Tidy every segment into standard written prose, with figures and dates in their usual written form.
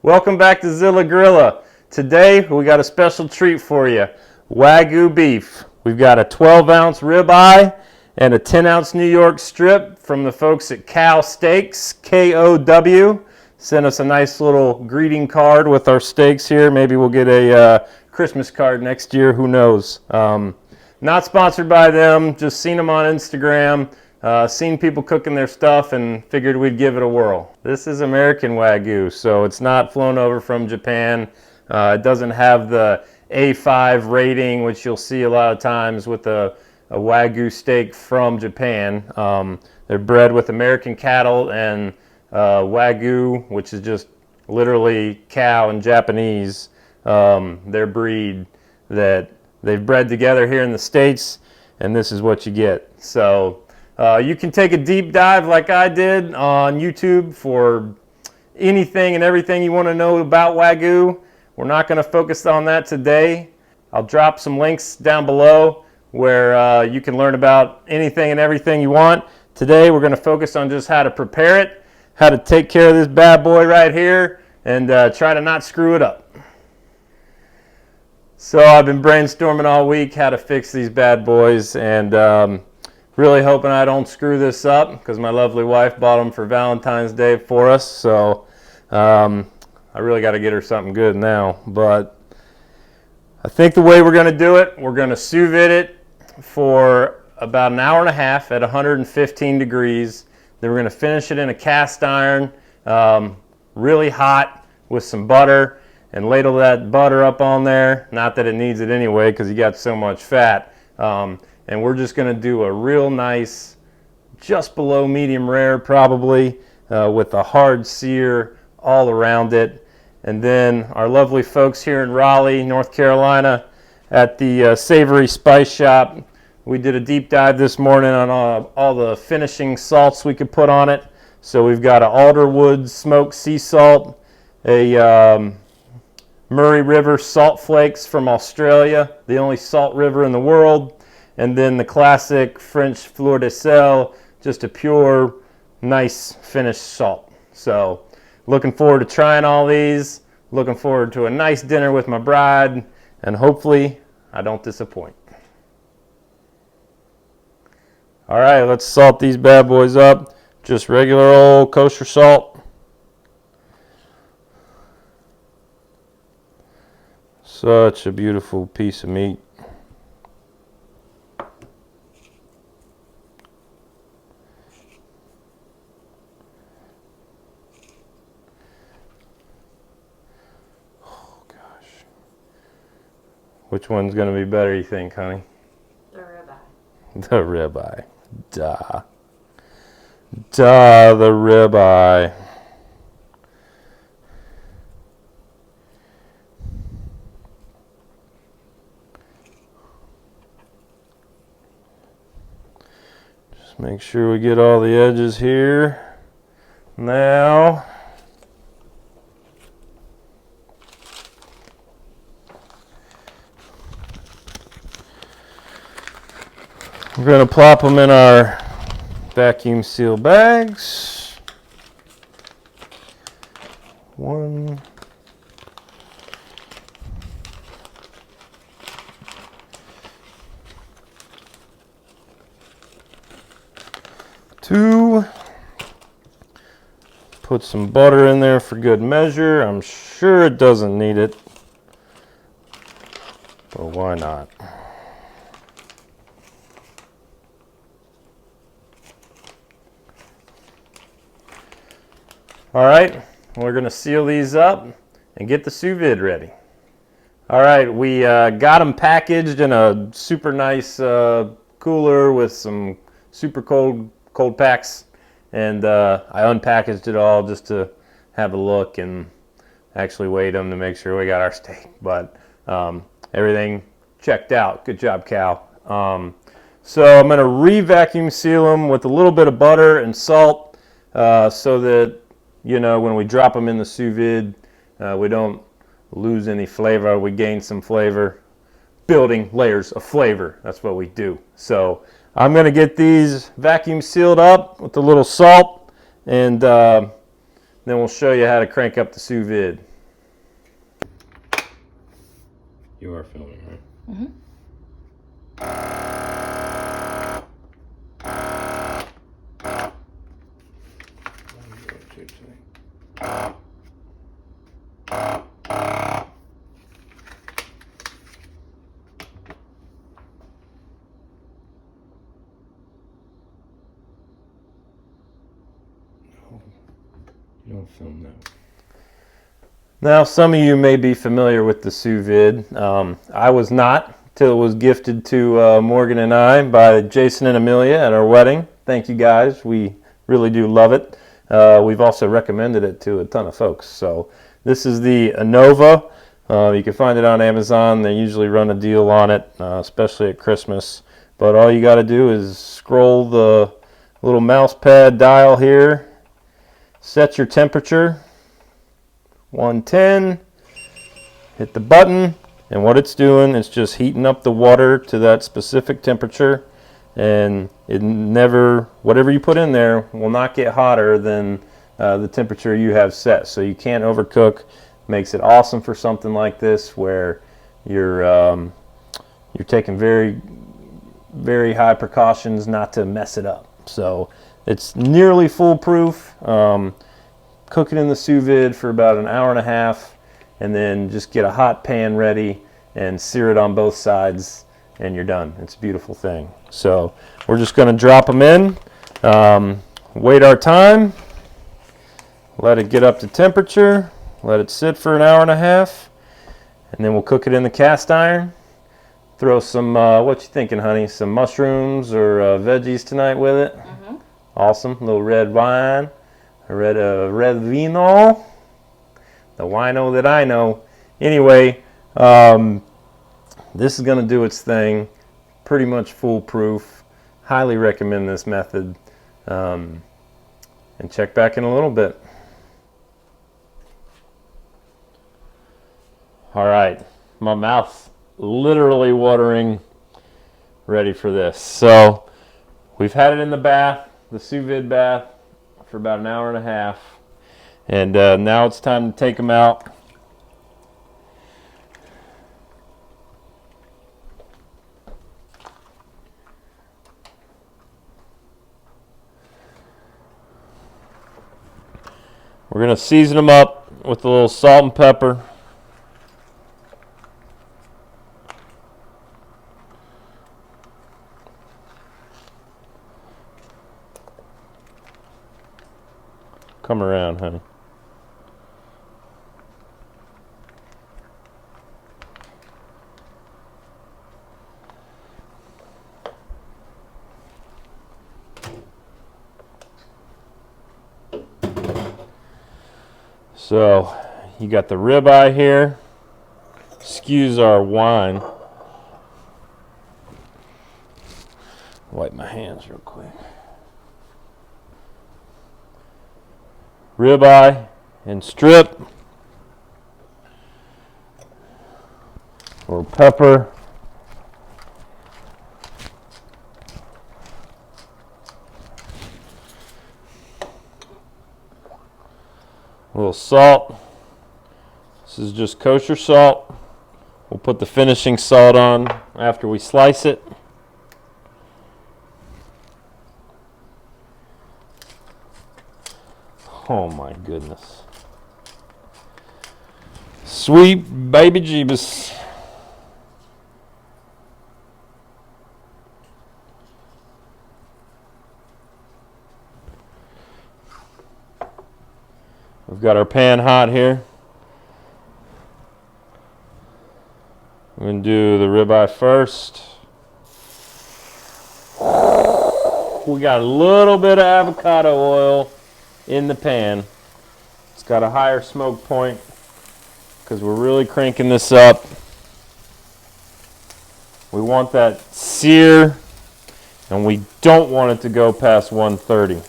Welcome back to Zilla Grilla. Today we got a special treat for you. Wagyu beef. We've got a 12-ounce ribeye and a 10-ounce New York strip from the folks at Kow Steaks, K-O-W. Sent us a nice little greeting card with our steaks here. Maybe we'll get a Christmas card next year, who knows. Not sponsored by them, just seen them on Instagram. Seen people cooking their stuff and figured we'd give it a whirl. This is American Wagyu, so it's not flown over from Japan. It doesn't have the A5 rating, which you'll see a lot of times with a Wagyu steak from Japan. They're bred with American cattle and Wagyu, which is just literally cow in Japanese, their breed that they've bred together here in the States, and this is what you get. So you can take a deep dive like I did on YouTube for anything and everything you want to know about Wagyu. We're not going to focus on that today. I'll drop some links down below where you can learn about anything and everything you want. Today we're going to focus on just how to prepare it, how to take care of this bad boy right here, and try to not screw it up. So I've been brainstorming all week how to fix these bad boys, and really hoping I don't screw this up because my lovely wife bought them for Valentine's Day for us. So I really got to get her something good now. But I think the way we're going to do it, we're going to sous vide it for about an hour and a half at 115 degrees. Then we're going to finish it in a cast iron, really hot, with some butter, and ladle that butter up on there. Not that it needs it anyway because you got so much fat. And we're just going to do a real nice, just below medium rare probably, with a hard sear all around it. And then our lovely folks here in Raleigh, North Carolina, at the Savory Spice Shop, we did a deep dive this morning on all the finishing salts we could put on it. So we've got an alderwood smoked sea salt, a Murray River salt flakes from Australia, the only salt river in the world. And then the classic French fleur de sel, just a pure, nice finished salt. So looking forward to trying all these, looking forward to a nice dinner with my bride, and hopefully I don't disappoint. All right, let's salt these bad boys up. Just regular old kosher salt. Such a beautiful piece of meat. Which one's going to be better, you think, honey? The ribeye. The ribeye. Duh. Duh, the ribeye. Just make sure we get all the edges here. Now, we're going to plop them in our vacuum seal bags. 1, 2. Put some butter in there for good measure. I'm sure it doesn't need it, but why not? All right, we're going to seal these up and get the sous vide ready. All right, we got them packaged in a super nice cooler with some super cold packs, and I unpackaged it all just to have a look and actually weighed them to make sure we got our steak. But everything checked out. Good job, Cal. So I'm going to re-vacuum seal them with a little bit of butter and salt so that, you know, when we drop them in the sous vide, we don't lose any flavor. We gain some flavor. Building layers of flavor. That's what we do. So I'm going to get these vacuum sealed up with a little salt, and then we'll show you how to crank up the sous vide. You are filming, right? Mm-hmm. You don't film that. Now, some of you may be familiar with the Sous Vide. I was not till it was gifted to Morgan and I by Jason and Amelia at our wedding. Thank you guys. We really do love it. We've also recommended it to a ton of folks. So this is the Anova. You can find it on Amazon. They usually run a deal on it, especially at Christmas. But all you got to do is scroll the little mouse pad dial here. Set your temperature, 110, hit the button, and what it's doing is just heating up the water to that specific temperature, and it never, whatever you put in there will not get hotter than the temperature you have set, so you can't overcook. Makes it awesome for something like this where you're taking very, very high precautions not to mess it up. So it's nearly foolproof. Cook it in the sous vide for about an hour and a half, and then just get a hot pan ready and sear it on both sides, and you're done. It's a beautiful thing. So we're just going to drop them in, wait our time, let it get up to temperature, let it sit for an hour and a half, and then we'll cook it in the cast iron. Throw some, what you thinking, honey? Some mushrooms or veggies tonight with it? Mm-hmm. Awesome. A little red wine, a red vino, the wino that I know. Anyway, this is going to do its thing. Pretty much foolproof. Highly recommend this method. And check back in a little bit. All right, my mouth's literally watering, ready for this. So we've had it in the bath, the sous vide bath, for about an hour and a half, and now it's time to take them out. We're going to season them up with a little salt and pepper. Come around, honey. So, you got the ribeye here. Excuse our wine. Wipe my hands real quick. Ribeye and strip, or pepper, a little salt. This is just kosher salt. We'll put the finishing salt on after we slice it. Oh my goodness. Sweet baby Jeebus. We've got our pan hot here. We're going to do the ribeye first. We got a little bit of avocado oil in the pan. It's got a higher smoke point because we're really cranking this up. We want that sear, and we don't want it to go past 130.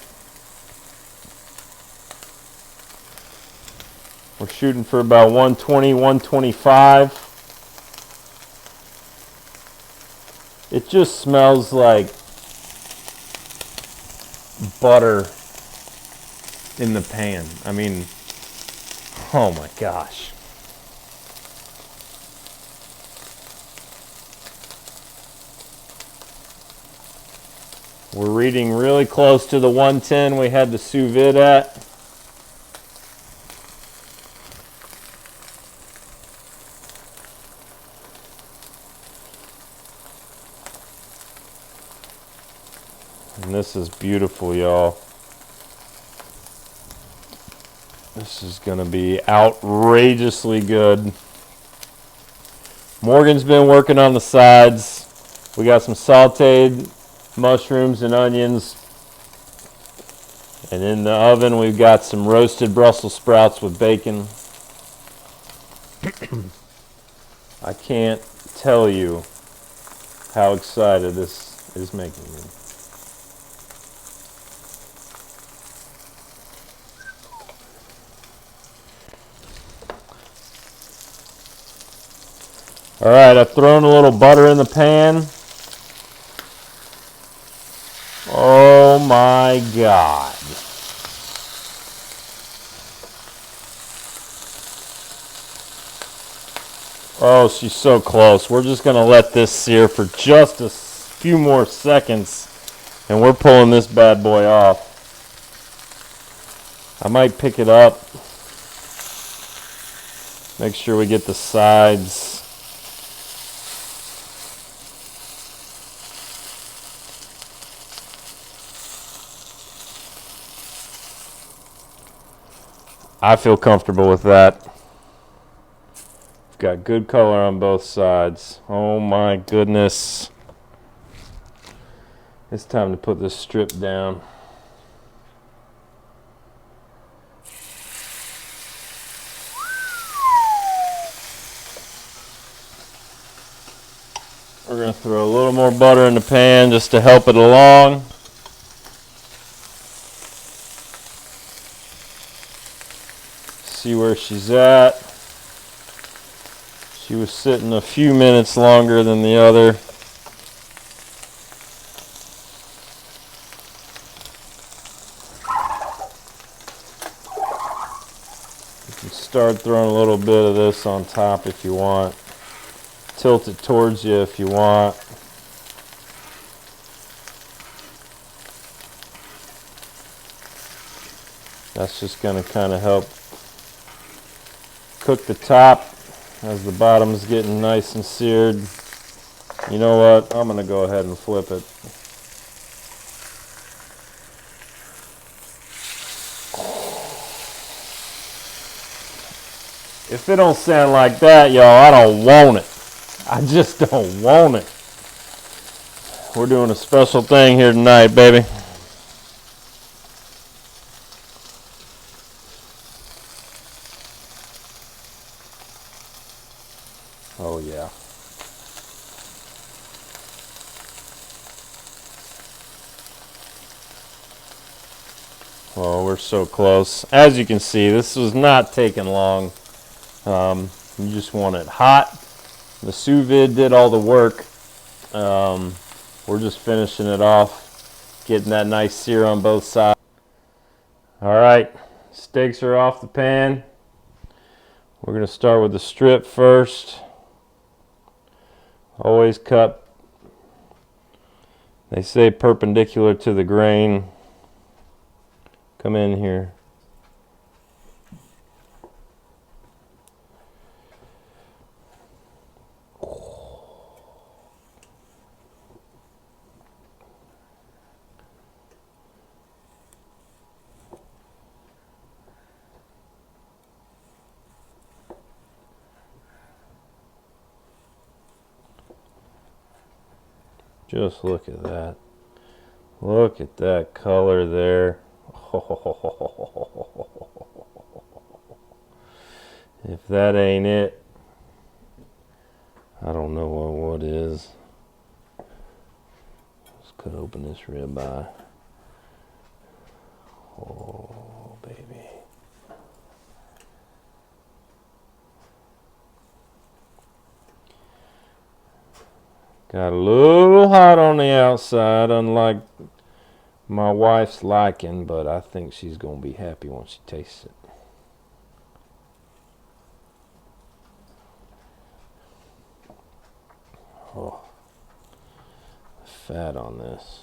We're shooting for about 120, 125. It just smells like butter in the pan. I mean, oh my gosh. We're reading really close to the 110 we had the sous vide at. And this is beautiful, y'all. This is going to be outrageously good. Morgan's been working on the sides. We got some sauteed mushrooms and onions. And in the oven, we've got some roasted Brussels sprouts with bacon. I can't tell you how excited this is making me. All right, I've thrown a little butter in the pan. Oh my God. Oh, she's so close. We're just going to let this sear for just a few more seconds, and we're pulling this bad boy off. I might pick it up. Make sure we get the sides. I feel comfortable with that. Got good color on both sides. Oh my goodness. It's time to put this strip down. We're going to throw a little more butter in the pan just to help it along. See where she's at. She was sitting a few minutes longer than the other. You can start throwing a little bit of this on top if you want. Tilt it towards you if you want. That's just going to kind of help cook the top as the bottom's getting nice and seared. You know what? I'm going to go ahead and flip it. If it don't sound like that, y'all, I don't want it. I just don't want it. We're doing a special thing here tonight, baby. Oh, yeah. Oh, we're so close. As you can see, this was not taking long. You just want it hot. The sous vide did all the work. We're just finishing it off, getting that nice sear on both sides. All right, steaks are off the pan. We're going to start with the strip first. Always cut, they say, perpendicular to the grain. Come in here. Just look at that. Look at that color there. If that ain't it, I don't know what is. Let's cut open this ribeye. Oh, baby. Got a little hot on the outside, unlike my wife's liking, but I think she's going to be happy when she tastes it. Oh, the fat on this.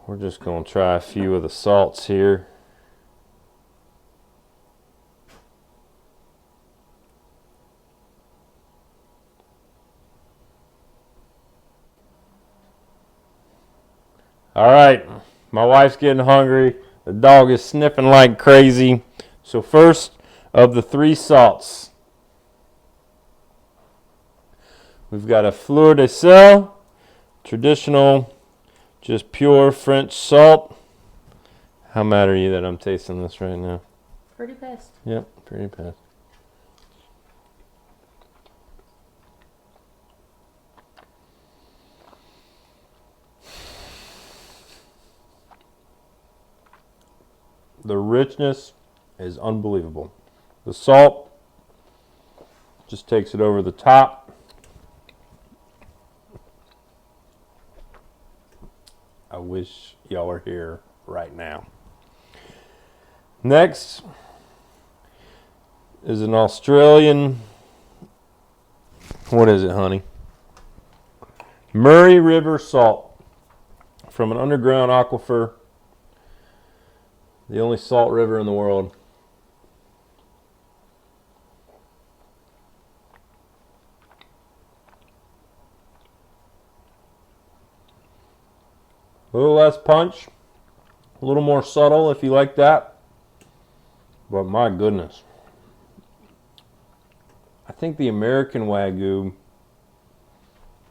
We're just going to try a few of the salts here. All right, my wife's getting hungry. The dog is sniffing like crazy. So first of the 3 salts, we've got a fleur de sel, traditional, just pure French salt. How mad are you that I'm tasting this right now? Pretty pissed. Yep, pretty pissed. The richness is unbelievable. The salt just takes it over the top. I wish y'all were here right now. Next is an Australian, what is it, honey? Murray River salt from an underground aquifer. The only salt river in the world. A little less punch, a little more subtle if you like that. But my goodness. I think the American Wagyu,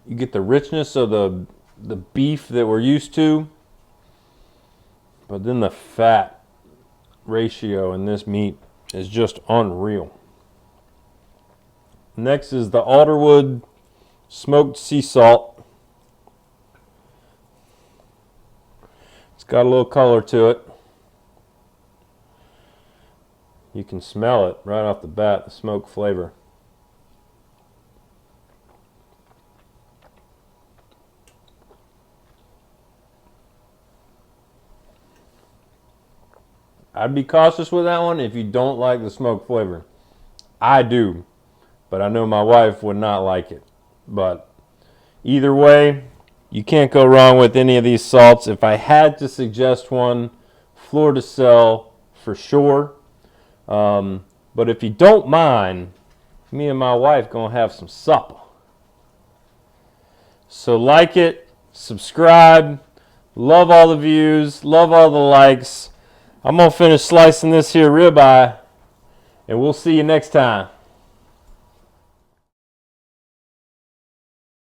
you get the richness of the beef that we're used to, but then the fat ratio in this meat is just unreal. Next is the Alderwood smoked sea salt. It's got a little color to it. You can smell it right off the bat, the smoke flavor. I'd be cautious with that one if you don't like the smoke flavor. I do, but I know my wife would not like it. But either way, you can't go wrong with any of these salts. If I had to suggest one, fleur de sel for sure. But if you don't mind, me and my wife gonna have some supper. So like it, subscribe, love all the views, love all the likes. I'm going to finish slicing this here ribeye, and we'll see you next time.